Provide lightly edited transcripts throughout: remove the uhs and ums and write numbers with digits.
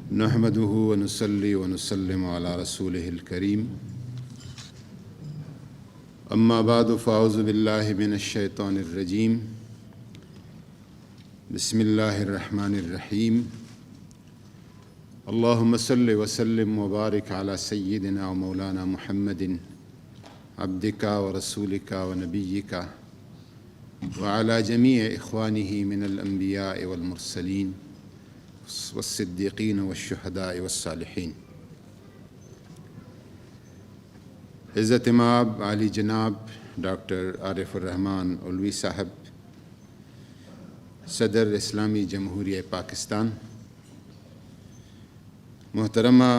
نحمده ونصلي ونسلم على رسوله الكريم أما بعد فأعوذ بالله من الشيطان الرجيم بسم الله الرحمن الرحيم اللهم صل وسلم وبارك على سيدنا ومولانا محمد عبدك ورسولك ونبيك وعلى جميع إخوانه من الأنبياء والمرسلين والصدیقین والشہداء والصالحین۔ عزت مآب عالی جناب ڈاکٹر عارف الرحمن علوی صاحب، صدر اسلامی جمہوریہ پاکستان، محترمہ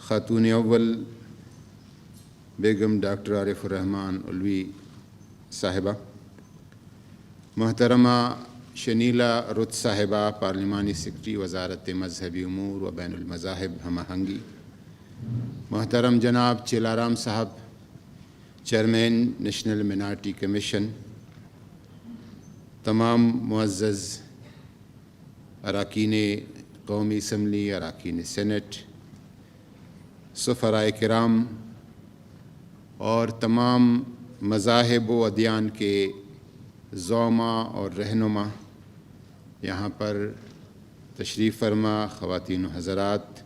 خاتون اول بیگم ڈاکٹر عارف الرحمن علوی صاحبہ، محترمہ شنیلا رت صاحبہ، پارلیمانی سیکرٹری وزارت مذہبی امور و بین المذاہب ہم آہنگی، محترم جناب چیلارام صاحب، چیئرمین نیشنل مائنارٹی کمیشن، تمام معزز اراکین قومی اسمبلی، اراکین سینٹ، سفرائے کرام اور تمام مذاہب و ادیان کے زعما اور رہنما، یہاں پر تشریف فرما خواتین و حضرات،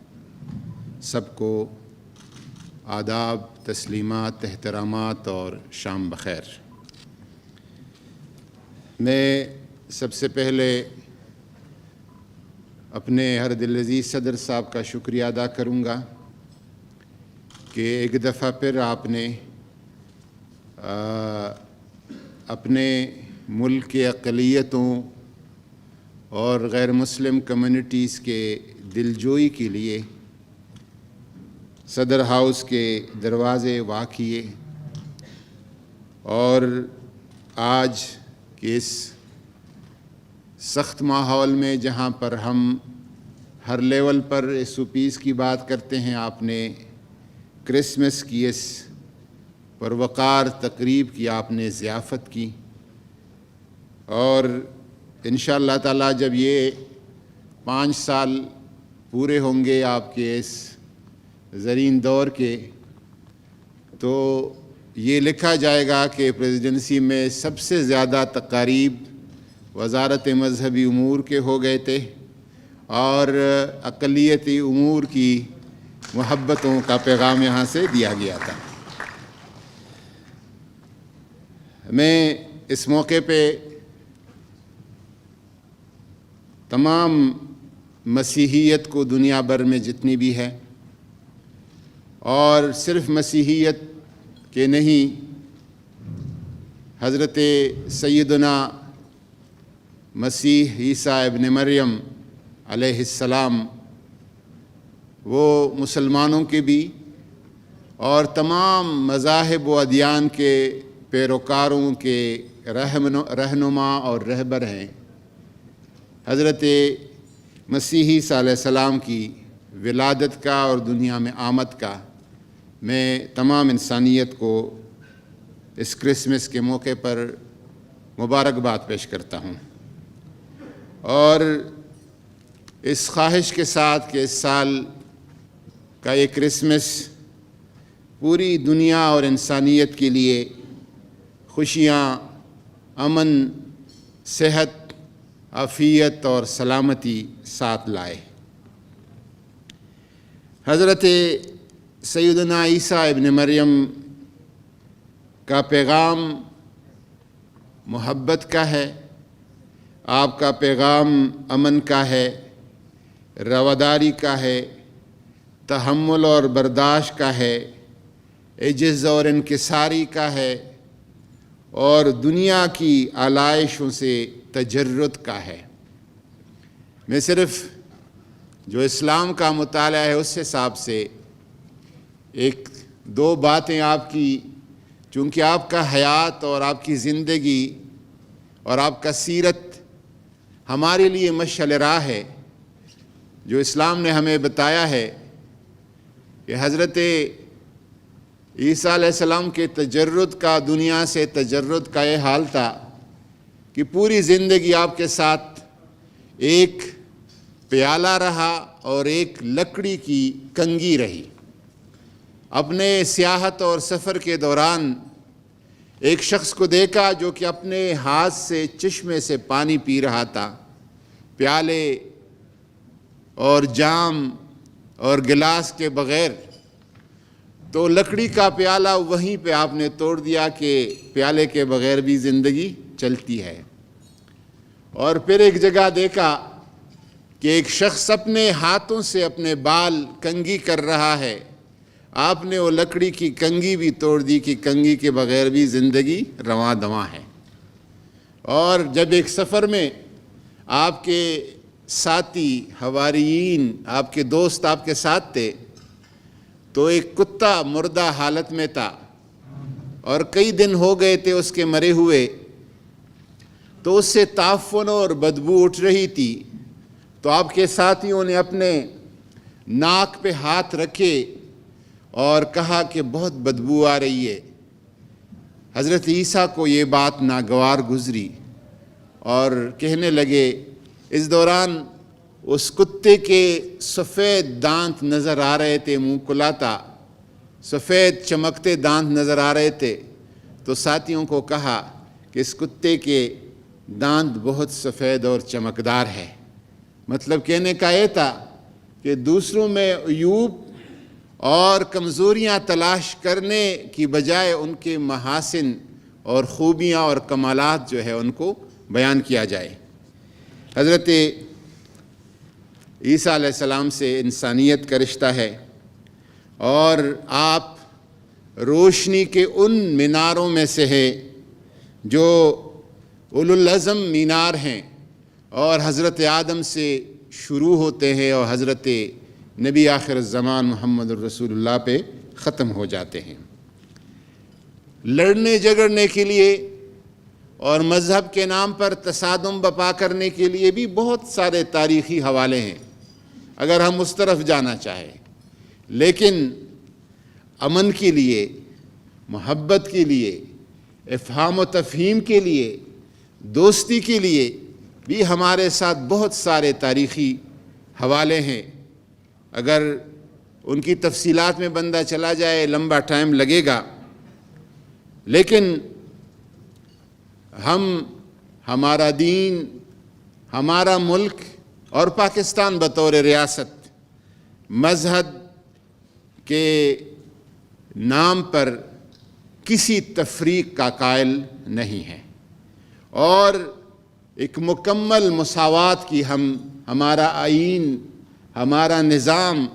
سب کو آداب، تسلیمات، احترامات اور شام بخیر۔ میں سب سے پہلے اپنے ہر دل عزیز صدر صاحب کا شکریہ ادا کروں گا کہ ایک دفعہ پھر آپ نے اپنے ملک کے اقلیتوں اور غیر مسلم کمیونٹیز کے دلجوئی کے لیے صدر ہاؤس کے دروازے واہ کیے، اور آج کے اس سخت ماحول میں جہاں پر ہم ہر لیول پر SOPs کی بات کرتے ہیں، آپ نے کرسمس کی اس پروقار تقریب کی آپ نے ضیافت کی، اور انشاءاللہ تعالی جب یہ 5 سال پورے ہوں گے آپ کے اس زرین دور کے، تو یہ لکھا جائے گا کہ پریزیڈنسی میں سب سے زیادہ تقاریب وزارت مذہبی امور کے ہو گئے تھے، اور اقلیتی امور کی محبتوں کا پیغام یہاں سے دیا گیا تھا۔ میں اس موقع پہ تمام مسیحیت کو دنیا بھر میں جتنی بھی ہے، اور صرف مسیحیت کے نہیں، حضرت سیدنا مسیح عیسیٰ ابن مریم علیہ السلام، وہ مسلمانوں کے بھی اور تمام مذاہب و ادیان کے پیروکاروں کے رہنما اور رہبر ہیں۔ حضرت مسیح عیسیٰ علیہ السلام کی ولادت کا اور دنیا میں آمد کا میں تمام انسانیت کو اس کرسمس کے موقع پر مبارکباد پیش کرتا ہوں، اور اس خواہش کے ساتھ کہ اس سال کا یہ کرسمس پوری دنیا اور انسانیت کے لیے خوشیاں، امن، صحت، عافیت اور سلامتی ساتھ لائے۔ حضرت سیدنا عیسیٰ ابن مریم کا پیغام محبت کا ہے، آپ کا پیغام امن کا ہے، رواداری کا ہے، تحمل اور برداشت کا ہے، عجز اور انکساری کا ہے، اور دنیا کی آلائشوں سے تجرد کا ہے۔ میں صرف جو اسلام کا مطالعہ ہے اس حساب سے 1-2 باتیں آپ کی، چونکہ آپ کا حیات اور آپ کی زندگی اور آپ کا سیرت ہمارے لیے مشعل راہ ہے، جو اسلام نے ہمیں بتایا ہے کہ حضرت عیسیٰ علیہ السلام کے تجرد کا، دنیا سے تجرد کا یہ حال تھا کہ پوری زندگی آپ کے ساتھ ایک پیالہ رہا اور ایک لکڑی کی کنگھی رہی۔ اپنے سیاحت اور سفر کے دوران ایک شخص کو دیکھا جو کہ اپنے ہاتھ سے چشمے سے پانی پی رہا تھا، پیالے اور جام اور گلاس کے بغیر۔ تو لکڑی کا پیالہ وہیں پہ آپ نے توڑ دیا کہ پیالے کے بغیر بھی زندگی چلتی ہے۔ اور پھر ایک جگہ دیکھا کہ ایک شخص اپنے ہاتھوں سے اپنے بال کنگھی کر رہا ہے، آپ نے وہ لکڑی کی کنگھی بھی توڑ دی کہ کنگھی کے بغیر بھی زندگی رواں دواں ہے۔ اور جب ایک سفر میں آپ کے ساتھی حواریین، آپ کے دوست آپ کے ساتھ تھے، تو ایک کتا مردہ حالت میں تھا اور کئی دن ہو گئے تھے اس کے مرے ہوئے، تو اس سے تعفن اور بدبو اٹھ رہی تھی۔ تو آپ کے ساتھیوں نے اپنے ناک پہ ہاتھ رکھے اور کہا کہ بہت بدبو آ رہی ہے۔ حضرت عیسیٰ کو یہ بات ناگوار گزری اور کہنے لگے، اس دوران اس کتے کے سفید دانت نظر آ رہے تھے، منہ کھلا تھا، سفید چمکتے دانت نظر آ رہے تھے۔ تو ساتھیوں کو کہا کہ اس کتے کے دانت بہت سفید اور چمکدار ہے۔ مطلب کہنے کا یہ تھا کہ دوسروں میں عیوب اور کمزوریاں تلاش کرنے کی بجائے ان کے محاسن اور خوبیاں اور کمالات جو ہے ان کو بیان کیا جائے۔ حضرت عیسیٰ علیہ السلام سے انسانیت کا رشتہ ہے، اور آپ روشنی کے ان میناروں میں سے ہیں جو اولو العزم مینار ہیں، اور حضرت آدم سے شروع ہوتے ہیں اور حضرت نبی آخر الزمان محمد الرسول اللہ پہ ختم ہو جاتے ہیں۔ لڑنے جھگڑنے کے لیے اور مذہب کے نام پر تصادم بپا کرنے کے لیے بھی بہت سارے تاریخی حوالے ہیں اگر ہم اس طرف جانا چاہیں، لیکن امن کے لیے، محبت کے لیے، افہام و تفہیم کے لیے، دوستی کے لیے بھی ہمارے ساتھ بہت سارے تاریخی حوالے ہیں۔ اگر ان کی تفصیلات میں بندہ چلا جائے لمبا ٹائم لگے گا، لیکن ہمارا دین، ہمارا ملک اور پاکستان بطور ریاست مذہب کے نام پر کسی تفریق کا قائل نہیں ہے، اور ایک مکمل مساوات کی ہمارا آئین، ہمارا نظام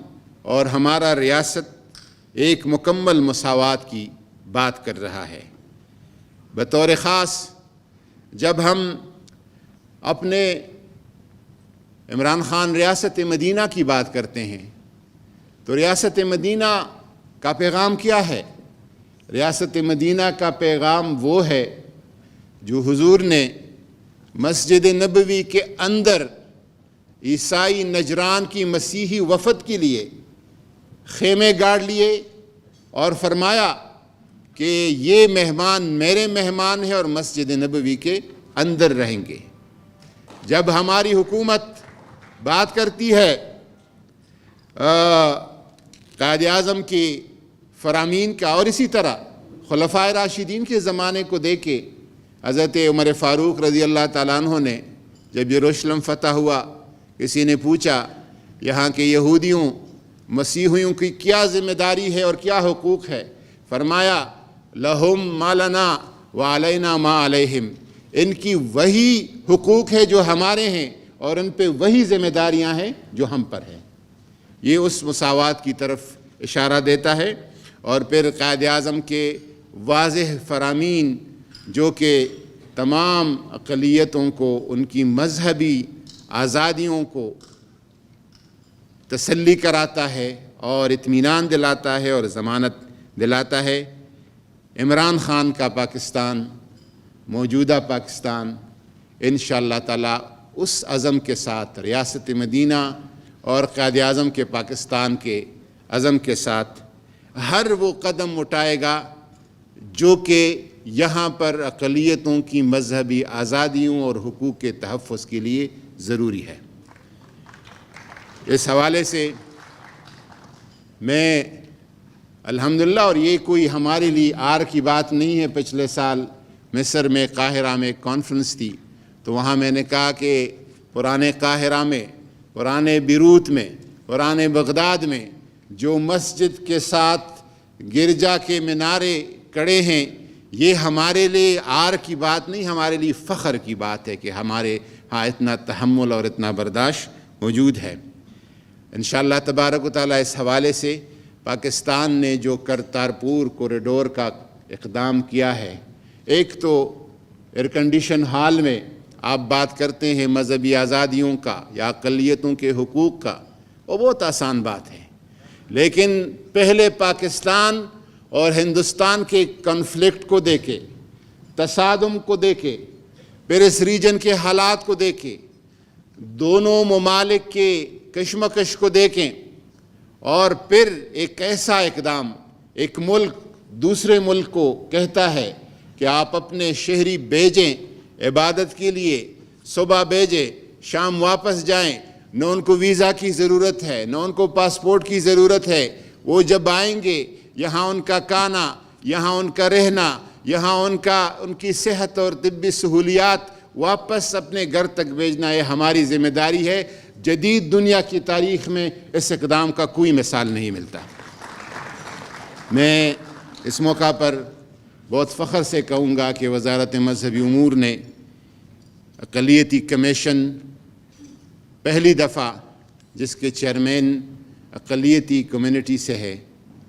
اور ہمارا ریاست ایک مکمل مساوات کی بات کر رہا ہے۔ بطور خاص جب ہم اپنے عمران خان ریاست مدینہ کی بات کرتے ہیں تو ریاست مدینہ کا پیغام کیا ہے؟ ریاست مدینہ کا پیغام وہ ہے جو حضور نے مسجد نبوی کے اندر عیسائی نجران کی مسیحی وفد کے لیے خیمے گاڑ لیے اور فرمایا کہ یہ مہمان میرے مہمان ہیں اور مسجد نبوی کے اندر رہیں گے۔ جب ہماری حکومت بات کرتی ہے قائد اعظم کی فرامین کا، اور اسی طرح خلفائے راشدین کے زمانے کو دیکھے، حضرت عمر فاروق رضی اللہ تعالیٰ عنہ نے جب یروشلم فتح ہوا، کسی نے پوچھا یہاں کے یہودیوں مسیحیوں کی کیا ذمہ داری ہے اور کیا حقوق ہے؟ فرمایا لہم ما لنا وعلینا ما علیہم، ان کی وہی حقوق ہے جو ہمارے ہیں اور ان پہ وہی ذمہ داریاں ہیں جو ہم پر ہیں۔ یہ اس مساوات کی طرف اشارہ دیتا ہے۔ اور پھر قائد اعظم کے واضح فرامین جو کہ تمام اقلیتوں کو ان کی مذہبی آزادیوں کو تسلی کراتا ہے اور اطمینان دلاتا ہے اور ضمانت دلاتا ہے۔ عمران خان کا پاکستان، موجودہ پاکستان انشاءاللہ تعالی اس عزم کے ساتھ، ریاست مدینہ اور قائد اعظم کے پاکستان کے عزم کے ساتھ ہر وہ قدم اٹھائے گا جو کہ یہاں پر اقلیتوں کی مذہبی آزادیوں اور حقوق کے تحفظ کے لیے ضروری ہے۔ اس حوالے سے میں الحمدللہ، اور یہ کوئی ہمارے لیے آر کی بات نہیں ہے، پچھلے سال مصر میں قاہرہ میں ایک کانفرنس تھی، تو وہاں میں نے کہا کہ پرانے قاہرہ میں، پرانے بیروت میں، پرانے بغداد میں جو مسجد کے ساتھ گرجا کے مینارے کڑے ہیں، یہ ہمارے لیے آر کی بات نہیں، ہمارے لیے فخر کی بات ہے کہ ہمارے ہاں اتنا تحمل اور اتنا برداشت موجود ہے۔ انشاءاللہ تبارک و تعالیٰ اس حوالے سے پاکستان نے جو کرتارپور کوریڈور کا اقدام کیا ہے، ایک تو ایئر کنڈیشن ہال میں آپ بات کرتے ہیں مذہبی آزادیوں کا یا اقلیتوں کے حقوق کا، وہ بہت آسان بات ہے، لیکن پہلے پاکستان اور ہندوستان کے کنفلکٹ کو دیکھے، تصادم کو دیکھے، پھر اس ریجن کے حالات کو دیکھے، دونوں ممالک کے کشمکش کو دیکھیں، اور پھر ایک ایسا اقدام، ایک ملک دوسرے ملک کو کہتا ہے کہ آپ اپنے شہری بھیجیں عبادت کے لیے، صبح بھیجیں شام واپس جائیں، نہ ان کو ویزا کی ضرورت ہے، نہ ان کو پاسپورٹ کی ضرورت ہے، وہ جب آئیں گے یہاں ان کا کھانا، یہاں ان کا رہنا، یہاں ان کی صحت اور طبی سہولیات واپس اپنے گھر تک بھیجنا، یہ ہماری ذمہ داری ہے۔ جدید دنیا کی تاریخ میں اس اقدام کا کوئی مثال نہیں ملتا۔ میں اس موقع پر بہت فخر سے کہوں گا کہ وزارت مذہبی امور نے اقلیتی کمیشن پہلی دفعہ، جس کے چیئرمین اقلیتی کمیونٹی سے ہے،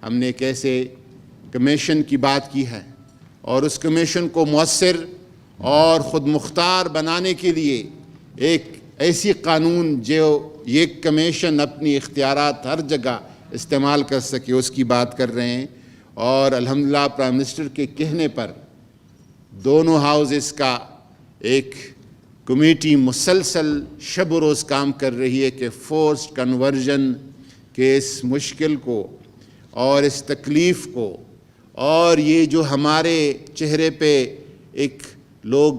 ہم نے ایک ایسے کمیشن کی بات کی ہے، اور اس کمیشن کو مؤثر اور خود مختار بنانے کے لیے ایک ایسی قانون جو یہ کمیشن اپنی اختیارات ہر جگہ استعمال کر سکے، اس کی بات کر رہے ہیں، اور الحمدللہ پرائم منسٹر کے کہنے پر دونوں ہاؤسز کا ایک کمیٹی مسلسل شب و روز کام کر رہی ہے کہ فورسڈ کنورژن کے اس مشکل کو اور اس تکلیف کو، اور یہ جو ہمارے چہرے پہ ایک لوگ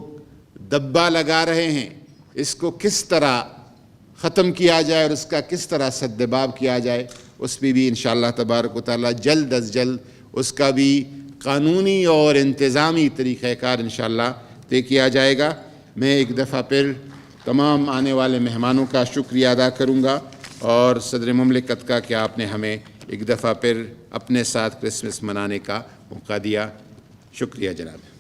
دبا لگا رہے ہیں، اس کو کس طرح ختم کیا جائے اور اس کا کس طرح سدباب کیا جائے، اس پہ بھی انشاءاللہ تبارک و تعالیٰ جلد از جلد اس کا بھی قانونی اور انتظامی طریقہ کار انشاءاللہ طے کیا جائے گا۔ میں ایک دفعہ پھر تمام آنے والے مہمانوں کا شکریہ ادا کروں گا، اور صدر مملکت کا کہ آپ نے ہمیں ایک دفعہ پھر اپنے ساتھ کرسمس منانے کا موقع دیا۔ شکریہ جناب۔